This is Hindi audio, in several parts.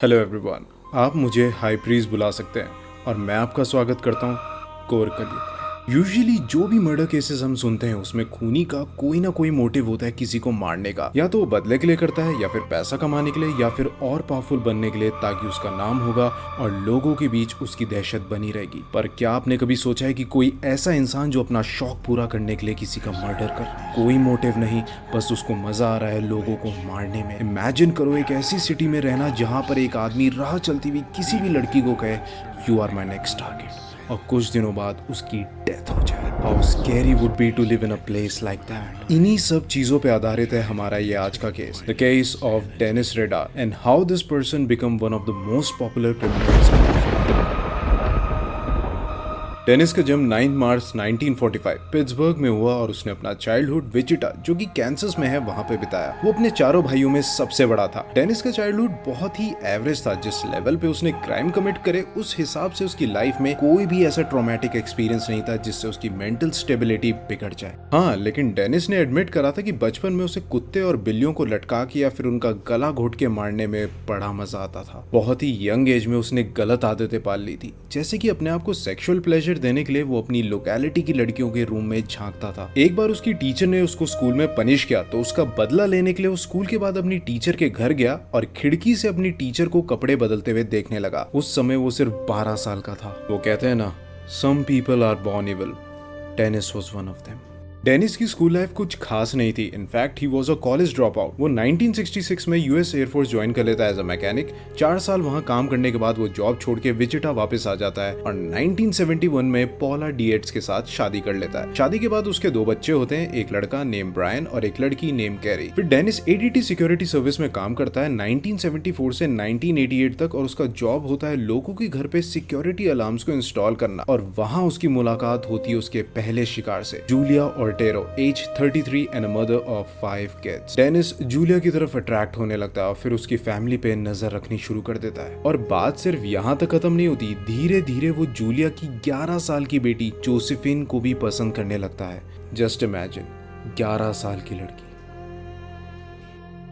Hello everyone. आप मुझे हाई प्रीज बुला सकते हैं और मैं आपका स्वागत करता हूँ कोर कली। यूजुअली जो भी मर्डर केसेस हम सुनते हैं उसमें खूनी का कोई ना कोई मोटिव होता है किसी को मारने का। या तो वो बदले के लिए करता है या फिर पैसा कमाने के लिए या फिर और पावरफुल बनने के लिए, ताकि उसका नाम होगा और लोगों के बीच उसकी दहशत बनी रहेगी। पर क्या आपने कभी सोचा है कि कोई ऐसा इंसान जो अपना शौक पूरा करने के लिए किसी का मर्डर कर रहा है? कोई मोटिव नहीं, बस उसको मजा आ रहा है लोगों को मारने में। इमेजिन करो एक ऐसी सिटी में रहना जहाँ पर एक आदमी राह चलती हुई किसी भी लड़की को कहे you are my next target, और कुछ दिनों बाद उसकी डेथ हो जाए। How scary would be to live in a place like that. इन्हीं सब चीजों पे आधारित है हमारा ये आज का case, the case of Dennis Rader, and how this person become one of the most popular criminals in North America. Dennis का जन्म 9 मार्च 1945 पिट्सबर्ग में हुआ और उसने अपना चाइल्डहुड विचिटा, जो कि कैंसस में है, वहां पे बिताया। वो अपने चारों भाइयों में सबसे बड़ा था। डेनिस का चाइल्डहुड बहुत ही एवरेज था। जिस लेवल पे उसने क्राइम कमिट करे उस हिसाब से उसकी लाइफ में कोई भी ऐसा ट्रॉमेटिक एक्सपीरियंस नहीं था जिससे उसकी मेंटल स्टेबिलिटी बिगड़ जाए। हाँ, लेकिन डेनिस ने एडमिट करा था कि बचपन में उसे कुत्ते और बिल्लियों को लटका के या फिर उनका गला घोट के मारने में बड़ा मजा आता था। बहुत ही यंग एज में उसने गलत आदतें पाल ली थी, जैसे कि अपने आप को सेक्सुअल प्लेजर देने के लिए वो अपनी लोकेलिटी की लड़कियों के रूम में झांकता था। एक बार उसकी टीचर ने उसको स्कूल में पनिश किया तो उसका बदला लेने के लिए वो स्कूल के बाद अपनी टीचर के घर गया और खिड़की से अपनी टीचर को कपड़े बदलते हुए देखने लगा। उस समय वो सिर्फ 12 साल का था। वो कहते हैं ना, some people are born evil, Dennis was one of them. Dennis की स्कूल लाइफ कुछ खास नहीं थी। In fact he was a college drop out. वो 1966 में यूएस एयरफोर्स ज्वाइन कर लेता है एज अ मैकेनिक। 4 साल वहां काम करने के बाद वो जॉब छोड़ के विचिटा वापस आ जाता है और 1971 में पॉला डिएट्स के साथ शादी कर लेता है। शादी के बाद उसके 2 बच्चे होते हैं, एक लड़का नेम ब्रायन और एक लड़की नेम कैरी। फिर डेनिस एडीटी सिक्योरिटी सर्विस में काम करता है 1974 से 1988 तक, और उसका जॉब होता है लोगों के घर पे सिक्योरिटी अलार्म्स को इंस्टॉल करना। और वहां उसकी मुलाकात होती है उसके पहले शिकार से, Julia Otero, age 33 and a mother of 5 kids. Dennis Julia की तरफ अट्रैक्ट होने लगता है और फिर उसकी फैमिली पे नजर रखनी शुरू कर देता है। और बात सिर्फ यहाँ तक खत्म नहीं होती, धीरे धीरे वो जूलिया की 11 साल की बेटी जोसेफिन को भी पसंद करने लगता है। जस्ट इमेजिन, 11 साल की लड़की।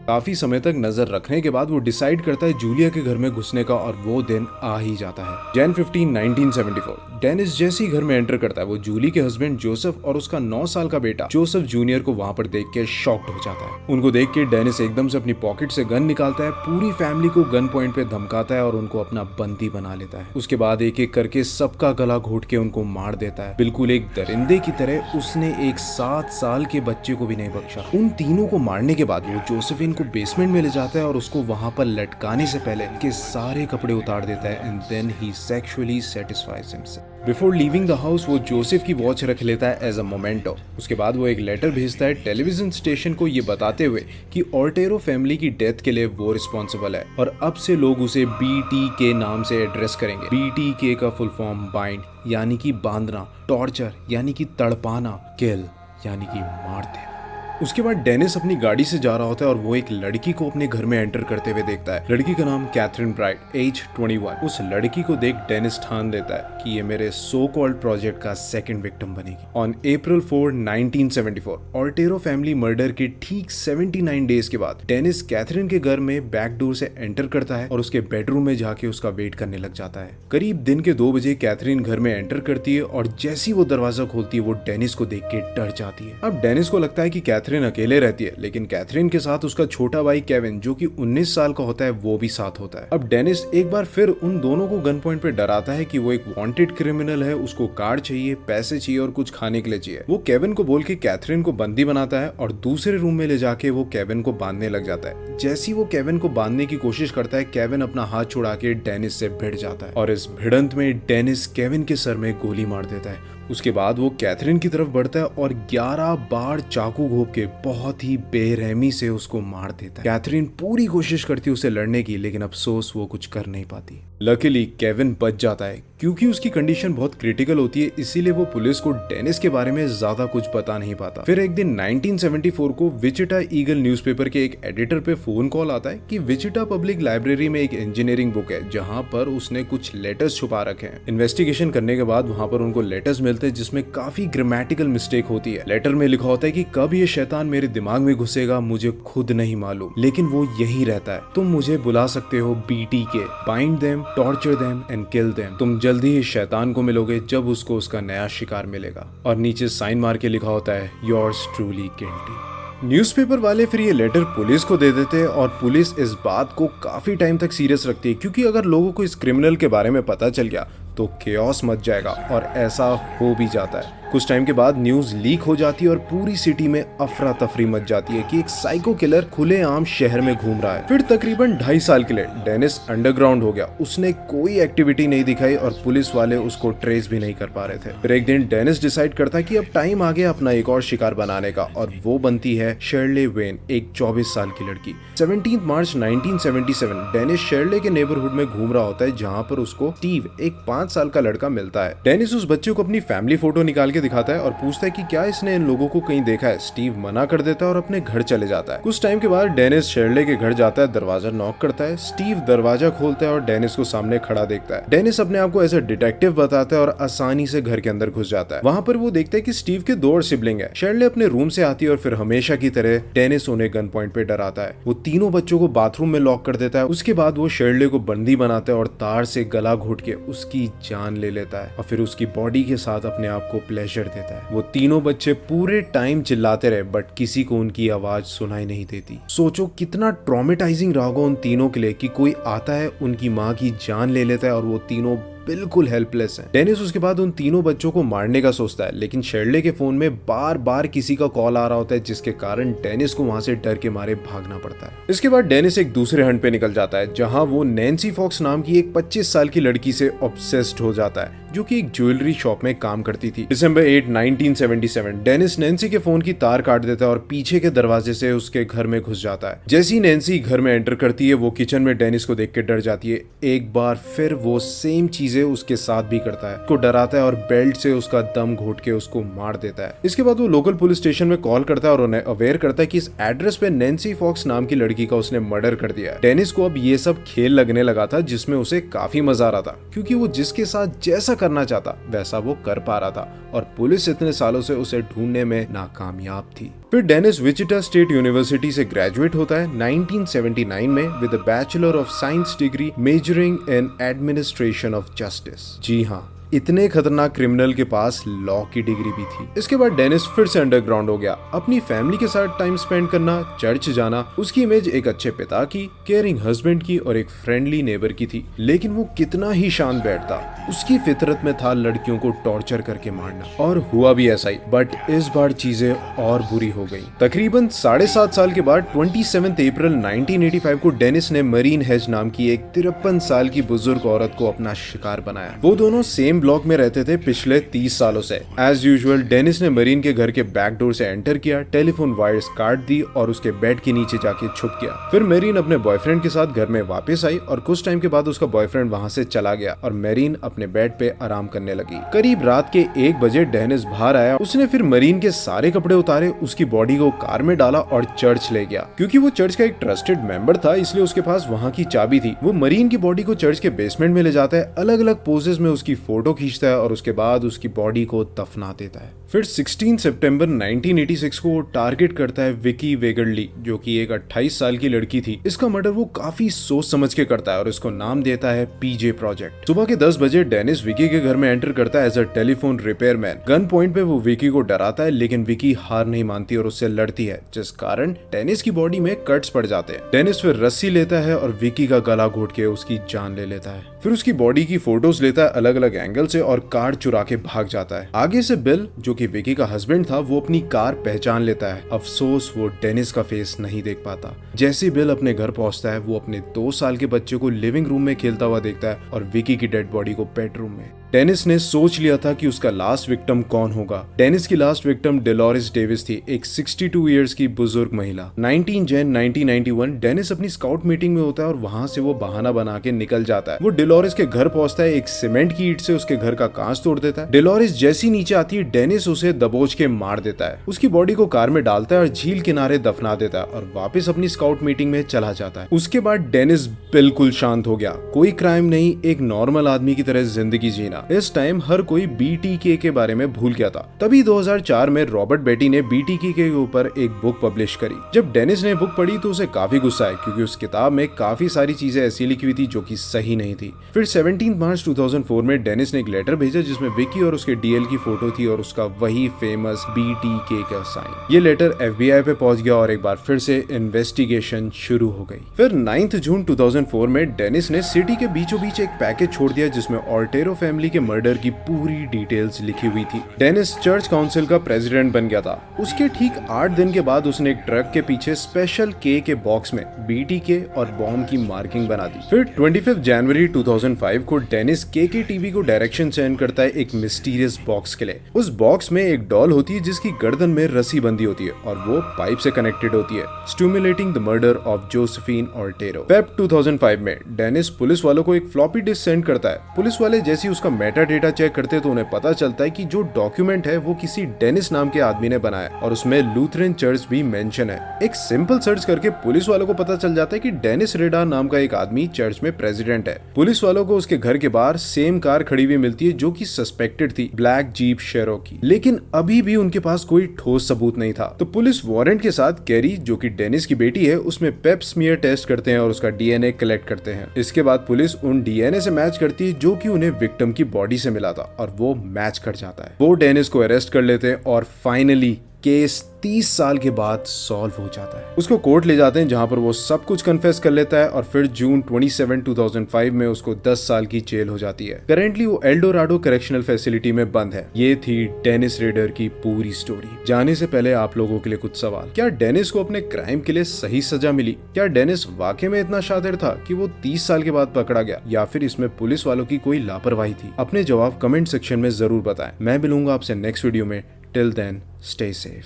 काफी समय तक नजर रखने के बाद वो डिसाइड करता है जूलिया के घर में घुसने का, और वो दिन आ ही जाता है। जैन 15, 1974। डेनिस जैसे ही घर में एंटर करता है वो जूली के हस्बैंड जोसेफ और उसका 9 साल का बेटा जोसेफ जूनियर को वहां पर देख के शॉक्ड हो जाता है। उनको देख के डेनिस एकदम से अपनी पॉकेट से गन निकालता है, पूरी फैमिली को गन पॉइंट पे धमकाता है और उनको अपना बंदी बना लेता है। उसके बाद एक एक करके सबका गला घोट के उनको मार देता है। बिल्कुल एक दरिंदे की तरह उसने एक 7 साल के बच्चे को भी नहीं बख्शा। उन तीनों को मारने के बाद वो जोसेफिन को बेसमेंट में ले जाता है और उसको वहां पर लटकाने से पहले के सारे कपड़े उतार देता है, and then he sexually satisfies himself. Before leaving the house वो जोसेफ की वॉच रख लेता है एज अ मोमेंटो। उसके बाद वो एक लेटर भेजता है टेलीविजन स्टेशन को ये बताते हुए कि ऑर्टेरो फैमिली की डेथ के लिए वो रिस्पॉन्सिबल है और अब से लोग उसे BTK नाम से एड्रेस करेंगे। BTK का फुल फॉर्म बाइंड यानी कि बांधना, टॉर्चर यानी कि तड़पाना, किल यानी कि मार देना। उसके बाद डेनिस अपनी गाड़ी से जा रहा होता है और वो एक लड़की को अपने घर में एंटर करते हुए देखता है। लड़की का नाम कैथरीन ब्राइट, एज 21। उस लड़की को देख डेनिस ठान लेता है कि ये मेरे सो कॉल्ड प्रोजेक्ट का सेकंड विक्टिम बनेगी। ऑन April 4, 1974, ऑर्टेरो फैमिली मर्डर के ठीक 79 डेज के बाद डेनिस कैथरीन के घर में बैक डोर से एंटर करता है और उसके बेडरूम में जाके उसका वेट करने लग जाता है। करीब दिन के 2 बजे कैथरीन घर में एंटर करती है और जैसी वो दरवाजा खोलती है वो डेनिस को देख के डर जाती है। अब डेनिस को लगता है कि कैथरीन अकेले रहती है, लेकिन कैथरीन के साथ उसका छोटा भाई केविन जो कि 19 साल का होता है वो भी साथ होता है। अब डेनिस एक बार फिर उन दोनों को गन पॉइंट पे डराता है कि वो एक वांटेड क्रिमिनल है, उसको कार चाहिए, पैसे चाहिए और कुछ खाने के लिए चाहिए। वो केविन को बोल के कैथरीन को बंदी बनाता है और दूसरे रूम में ले जाके वो केविन को बांधने लग जाता है। जैसी वो केविन को बांधने की कोशिश करता है, केविन अपना हाथ छुड़ा के डेनिस से भिड़ जाता है और इस भिड़ंत में डेनिस केविन के सर में गोली मार देता है। उसके बाद वो कैथरीन की तरफ बढ़ता है और 11 बार चाकू घोंप के बहुत ही बेरहमी से उसको मार देता है। कैथरीन पूरी कोशिश करती है उसे लड़ने की, लेकिन अफसोस वो कुछ कर नहीं पाती। लकीली केविन बच जाता है क्योंकि उसकी कंडीशन बहुत क्रिटिकल होती है, इसीलिए वो पुलिस को डेनिस के बारे में ज्यादा कुछ बता नहीं पाता। फिर एक दिन 1974 को विचिटा ईगल न्यूज़पेपर के एक एडिटर पे फोन कॉल आता है कि विचिटा पब्लिक लाइब्रेरी में एक इंजीनियरिंग बुक है जहां पर उसने कुछ लेटर्स छुपा रखे हैं। इन्वेस्टिगेशन करने के बाद वहां पर उनको लेटर्स मिलते मिलते हैं जिसमें काफी ग्रामेटिकल मिस्टेक होती है। लेटर में लिखा होता है कि कब ये शैतान मेरे दिमाग में घुसेगा मुझे खुद नहीं मालूम, लेकिन वो यही रहता है। तुम मुझे बुला सकते हो BTK, bind them, torture them and kill them. तुम जल्दी ही शैतान को मिलोगे जब उसको उसका नया शिकार मिलेगा। और नीचे साइन मार के लिखा होता है योर्स ट्रूली गिल्टी। न्यूज़पेपर वाले फिर ये लेटर पुलिस को दे देते हैं और पुलिस इस बात को काफी टाइम तक सीरियस रखती है, क्योंकि अगर लोगों को इस क्रिमिनल के बारे में पता चल गया तो केओस मच जाएगा, और ऐसा हो भी जाता है। कुछ टाइम के बाद न्यूज लीक हो जाती है और पूरी सिटी में अफरा तफरी मच जाती है कि एक साइको किलर खुलेआम शहर में घूम रहा है। फिर तकरीबन 2.5 साल के लिए डेनिस अंडरग्राउंड हो गया। उसने कोई एक्टिविटी नहीं दिखाई और पुलिस वाले उसको ट्रेस भी नहीं कर पा रहे थे। फिर एक दिन डेनिस डिसाइड करता है कि अब टाइम आ गया अपना एक और शिकार बनाने का, और वो बनती है शर्ले वेन, एक 24 साल की लड़की। 17 मार्च 1977 डेनिस शर्ले के नेबरहुड में घूम रहा होता है, जहाँ पर उसको स्टीव, एक 5 साल का लड़का मिलता है। डेनिस उस बच्चे को अपनी फैमिली फोटो निकाल के दिखाता है और पूछता है कि क्या इसने इन लोगों को कहीं देखा है। स्टीव मना कर देता है और अपने घर चले जाता है। कुछ टाइम के बाद डेनिस शर्ले के घर जाता है, दरवाजा नॉक करता है। स्टीव दरवाजा खोलता है और डेनिस को सामने खड़ा देखता है। डेनिस अपने आप को एज अ डिटेक्टिव बताता है और आसानी से घर के अंदर घुस जाता है। वहाँ पर वो देखता है कि स्टीव के 2 और सिबलिंग है। शर्ले अपने रूम से आती है और फिर हमेशा की तरह डेनिस उन्हें गन पॉइंट पे डराता है। वो तीनों बच्चों को बाथरूम में लॉक कर देता है। उसके बाद वो शर्ले को बंदी बनाता है और तार से गला घोट के उसकी जान ले लेता है और फिर उसकी बॉडी के साथ अपने आप को प्लेजर देता है। वो तीनों बच्चे पूरे टाइम चिल्लाते रहे बट किसी को उनकी आवाज सुनाई नहीं देती। सोचो कितना ट्रॉमेटाइजिंग रहा होगा उन तीनों के लिए कि कोई आता है, उनकी माँ की जान ले लेता है और वो तीनों बिल्कुल हेल्पलेस है। डेनिस उसके बाद उन तीनों बच्चों को मारने का सोचता है, लेकिन शर्ले के फोन में बार बार किसी का कॉल आ रहा होता है, जिसके कारण डेनिस को वहां से डर के मारे भागना पड़ता है। इसके बाद डेनिस एक दूसरे हंट पे निकल जाता है, जहां वो नैन्सी फॉक्स नाम की एक 25 साल की लड़की से ऑब्सेस्ड हो जाता है, जो कि एक ज्वेलरी शॉप में काम करती थी। दिसंबर 8, 1977 डेनिस नैन्सी के फोन की तार काट देता है और पीछे के दरवाजे से उसके घर में घुस जाता है। जैसी नैन्सी घर में एंटर करती है, वो किचन में डेनिस को देख के डर जाती है। एक बार फिर वो सेम चीजें उसके साथ भी करता है, उसको डराता है और बेल्ट से उसका दम घोट के उसको मार देता है। इसके बाद वो लोकल पुलिस स्टेशन में कॉल करता है और उन्हें अवेयर करता है कि इस एड्रेस पे नैन्सी फॉक्स नाम की लड़की का उसने मर्डर कर दिया है। डेनिस को अब ये सब खेल लगने लगा था, जिसमें उसे काफी मजा आ रहा था, क्योंकि वो जिसके साथ जैसा करना चाहता वैसा वो कर पा रहा था और पुलिस इतने सालों से उसे ढूंढने में नाकामयाब थी। फिर डेनिस विचिटा स्टेट यूनिवर्सिटी से ग्रेजुएट होता है 1979 में with a bachelor of science degree majoring in administration of justice. जी हाँ, इतने खतरनाक क्रिमिनल के पास लॉ की डिग्री भी थी। इसके बाद डेनिस फिर से अंडरग्राउंड हो गया। अपनी फैमिली के साथ टाइम स्पेंड करना, चर्च जाना, उसकी इमेज एक अच्छे पिता की, केयरिंग हस्बैंड की और एक फ्रेंडली नेबर की थी। लेकिन वो कितना ही शांत बैठता, उसकी फितरत में था लड़कियों को टॉर्चर करके मारना, और हुआ भी ऐसा ही। बट इस बार चीजें और बुरी हो गई। तकरीबन 7.5 साल के बाद 27 अप्रैल 1985 को डेनिस ने मरीन हेज नाम की एक 53 साल की बुजुर्ग औरत को अपना शिकार बनाया। वो दोनों सेम ब्लॉक में रहते थे पिछले 30 सालों से। एज यूजुअल डेनिस ने मरीन के घर के बैक डोर से एंटर किया, टेलीफोन वायर्स काट दी और उसके बेड के नीचे जाके छुप गया। फिर मरीन अपने बॉयफ्रेंड के साथ घर में वापस आई और कुछ टाइम के बाद उसका बॉयफ्रेंड वहां से चला गया और मरीन अपने बेड पे आराम करने लगी। करीब रात के 1 बजे डेनिस बाहर आया। उसने फिर मरीन के सारे कपड़े उतारे, उसकी बॉडी को कार में डाला और चर्च ले गया। क्योंकि वो चर्च का एक ट्रस्टेड मेंबर था, इसलिए उसके पास वहाँ की चाबी थी। वो मरीन की बॉडी को चर्च के बेसमेंट में ले जाता है, अलग अलग पोजेस में उसकी फोटो खींचता है और उसके बाद उसकी बॉडी को दफना देता है। फिर 16 सितंबर 1986 को वो टारगेट करता है विकी वेगरली, जो कि एक 28 साल की लड़की थी। इसका मर्डर वो काफी सोच समझ के करता है और इसको नाम देता है पीजे प्रोजेक्ट। सुबह के 10 बजे डेनिस विकी के घर में एंटर करता है as a telephone repairman. Gun point पे वो विकी को डराता है, लेकिन विकी हार नहीं मानती और उससे लड़ती है, जिस कारण डेनिस की बॉडी में कट्स पड़ जाते हैं। डेनिस फिर रस्सी लेता है और विकी का गला घोट के उसकी जान ले लेता है। फिर उसकी बॉडी की फोटोज लेता है अलग अलग एंगल से और कार चुरा के भाग जाता है। आगे से बिल, जो कि विकी का हस्बैंड था, वो अपनी कार पहचान लेता है। अफसोस वो डेनिस का फेस नहीं देख पाता। जैसे बिल अपने घर पहुंचता है, वो अपने 2 साल के बच्चे को लिविंग रूम में खेलता हुआ देखता है और विकी की डेड बॉडी को बेडरूम में। डेनिस ने सोच लिया था कि उसका लास्ट विक्टिम कौन होगा। डेनिस की लास्ट विक्टिम डेलोरिस डेविस थी, एक 62 इयर्स की बुजुर्ग महिला। 19 जन 1991 डेनिस अपनी स्काउट मीटिंग में होता है और वहां से वो बहाना बना के निकल जाता है। वो डेलोरिस के घर पहुंचता है, एक सीमेंट की ईंट से उसके घर का कांच तोड़ देता है। डेलोरिस जैसी नीचे आती है, डेनिस उसे दबोच के मार देता है। उसकी बॉडी को कार में डालता है और झील किनारे दफना देता है और वापस अपनी स्काउट मीटिंग में चला जाता है। उसके बाद डेनिस बिल्कुल शांत हो गया। कोई क्राइम नहीं, एक नॉर्मल आदमी की तरह जिंदगी जीना। इस टाइम हर कोई BTK के बारे में भूल गया था। तभी 2004 में रॉबर्ट बेटी ने BTK के ऊपर एक बुक पब्लिश करी। जब डेनिस ने बुक पढ़ी तो उसे काफी गुस्सा आया, क्योंकि उस किताब में काफी सारी चीजें ऐसी लिखी हुई थी जो कि सही नहीं थी। फिर 17 मार्च 2004 में डेनिस ने एक लेटर भेजा जिसमें विकी और उसके DL की फोटो थी और उसका वही फेमस BTK का साइन। ये लेटर FBI पे पहुंच गया और एक बार फिर से इन्वेस्टिगेशन शुरू हो गई। फिर 9 जून 2004 में डेनिस ने सिटी के बीचों बीच एक पैकेज छोड़ दिया जिसमें ऑल्टेरो फैमिली के मर्डर की पूरी डिटेल्स लिखी हुई थी। डेनिस चर्च काउंसिल का प्रेसिडेंट बन गया था। उसके ठीक 8 दिन के बाद उसने एक ट्रक के पीछे स्पेशल K के बॉक्स में BTK और बॉम्ब की मार्किंग बना दी। फिर 25 जनवरी 2005 को डेनिस KKTV को डायरेक्शन सेंड करता है एक मिस्टीरियस बॉक्स के लिए। उस बॉक्स में एक डॉल होती है जिसकी गर्दन में रस्सी बंधी होती है और वो पाइप से कनेक्टेड होती है, stimulating the murder of Josephine Otero. Feb 2005 में डेनिस पुलिस वालों को एक फ्लॉपी डिस्क सेंड करता है। पुलिस वाले जैसे उसका मेटा डेटा चेक करते तो उन्हें पता चलता है कि जो डॉक्यूमेंट है वो किसी डेनिस नाम के आदमी ने बनाया और उसमें लूथरन चर्च भी मेंशन है। एक सिंपल सर्च करके पुलिस वालों को पता चल जाता है कि डेनिस रेडार नाम का एक आदमी चर्च में प्रेसिडेंट है। पुलिस वालों को उसके घर के बाहर सेम कार खड़ी हुई मिलती है जो कि सस्पेक्टेड थी, ब्लैक जीप शेरोकी। लेकिन अभी भी उनके पास कोई ठोस सबूत नहीं था। तो पुलिस वारंट के साथ कैरी, जो कि डेनिस की बेटी है, उसमें पेप स्मीयर टेस्ट करते हैं और उसका DNA कलेक्ट करते हैं। इसके बाद पुलिस उन DNA से मैच करती है जो कि उन्हें विक्टिम की बॉडी से मिला था और वो मैच कर जाता है। वो डेनिस को अरेस्ट कर लेते हैं और फाइनली केस 30 साल के बाद सॉल्व हो जाता है। उसको कोर्ट ले जाते हैं जहां पर वो सब कुछ कन्फेस कर लेता है और फिर जून 27, 2005 में उसको 10 साल की जेल हो जाती है। करेंटली वो एल्डोराडो करेक्शनल फैसिलिटी में बंद है। ये थी डेनिस रेडर की पूरी स्टोरी। जाने से पहले आप लोगों के लिए कुछ सवाल। क्या डेनिस को अपने क्राइम के लिए सही सजा मिली? क्या डेनिस वाकई में इतना शातिर था कि वो 30 साल के बाद पकड़ा गया, या फिर इसमें पुलिस वालों की कोई लापरवाही थी? अपने जवाब कमेंट सेक्शन में जरूर बताएं। मैं मिलूंगा आपसे नेक्स्ट वीडियो में। Till then, stay safe.